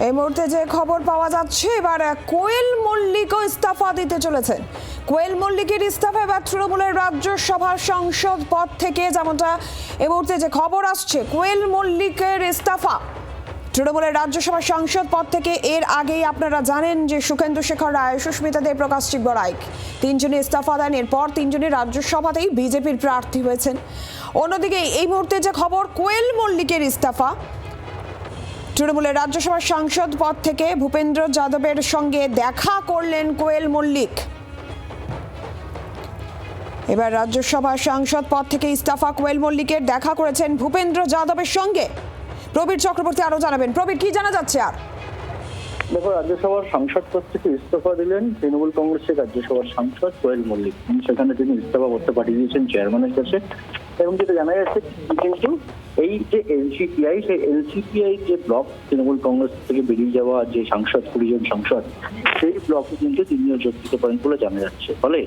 এই মুহূর্তে যে খবর পাওয়া যাচ্ছে, এবার কোয়েল মল্লিকও ইস্তফা দিতে চলেছেন। কোয়েল মল্লিকের ইস্তফা এবার তৃণমূলের রাজ্যসভার সাংসদ পদ থেকে, যেমনটা এই মুহূর্তে যে খবর আসছে, কোয়েল মল্লিকের ইস্তফা তৃণমূলের রাজ্যসভার সাংসদ পদ থেকে। এর আগেই আপনারা জানেন যে সুখেন্দু শেখর রায়, সুস্মিতা দেব, প্রকাশ চিকবরাইক তিনজনই ইস্তফা দেন। এরপর তিনজনই রাজ্যসভাতেই বিজেপির প্রার্থী হয়েছেন। অন্যদিকে এই মুহূর্তে যে খবর, কোয়েল মল্লিকের ইস্তফা, তৃণমূলের রাজ্যসভার সাংসদ পদ থেকে ভূপেন্দ্র যাদবের সঙ্গে দেখা করলেন কোয়েল মল্লিক। এবার রাজ্যসভার সাংসদ পদ থেকে ইস্তফা কোয়েল মল্লিকের, দেখা করেছেন ভূপেন্দ্র যাদবের সঙ্গে। প্রবীর চক্রবর্তী আরো জানাবেন। প্রবীর, কি জানা যাচ্ছে? আর দেখো, রাজ্যসভার সাংসদ পদ থেকে ইস্তফা দিলেন তৃণমূল কংগ্রেসের রাজ্যসভার সাংসদ কোয়েল মল্লিক। সেখানে তিনি ইস্তফা পত্র পাঠিয়ে দিয়েছেন চেয়ারম্যানের কাছে। এবং যেটা জানা যাচ্ছে, কিন্তু এই যে এলসিপিআই, সেই এলসিপিআই যে ব্লক, তৃণমূল কংগ্রেস থেকে বেরিয়ে যাওয়া যে সাংসদ, 20 জন সাংসদ, সেই ব্লকে কিন্তু তিনিও যোগ দিতে পারেন বলে জানা যাচ্ছে। ফলে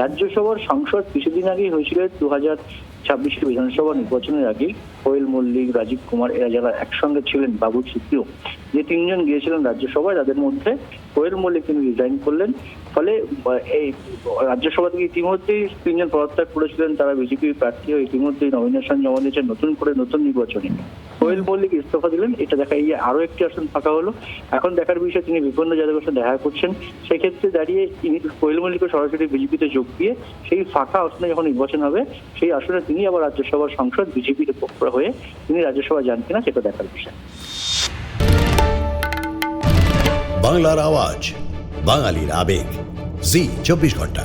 রাজ্যসভার সাংসদ কিছুদিন আগেই হয়েছিল 2026 বিধানসভা নির্বাচনের আগে কোয়েল মল্লিক, রাজীব কুমার, এরা যারা একসঙ্গে ছিলেন, বাবু সুপ্রিয়, যে তিনজন গিয়েছিলেন রাজ্যসভায়, তাদের মধ্যে কোয়েল মল্লিক তিনি রিজাইন করলেন। ফলে এই রাজ্যসভা থেকে ইতিমধ্যেই তিনজন পদত্যাগ করেছিলেন, তারা বিজেপির প্রার্থী হয়ে ইতিমধ্যেই নমিনেশন জমা দিয়েছেন নতুন করে নতুন নির্বাচনে। কোয়েল মল্লিক ইস্তফা দিলেন, এটা দেখা গিয়ে আরো একটি আসন ফাঁকা হলো। এখন দেখার বিষয়, তিনি ভূপেন্দ্র যাদবের সাথে দেখা করছেন। সেক্ষেত্রে দাঁড়িয়ে তিনি কোয়েল মল্লিককে সরাসরি বিজেপিতে যোগ দিয়ে সেই ফাঁকা আসনে যখন নির্বাচন হবে, সেই আসনে তিনি আবার রাজ্যসভার সাংসদ বিজেপির পক্ষ হয়ে তিনি রাজ্যসভা যান কিনা, সেটা দেখার বিষয়। বাংলার আওয়াজ, বাঙালির আবেগ, জি 24 ঘন্টা।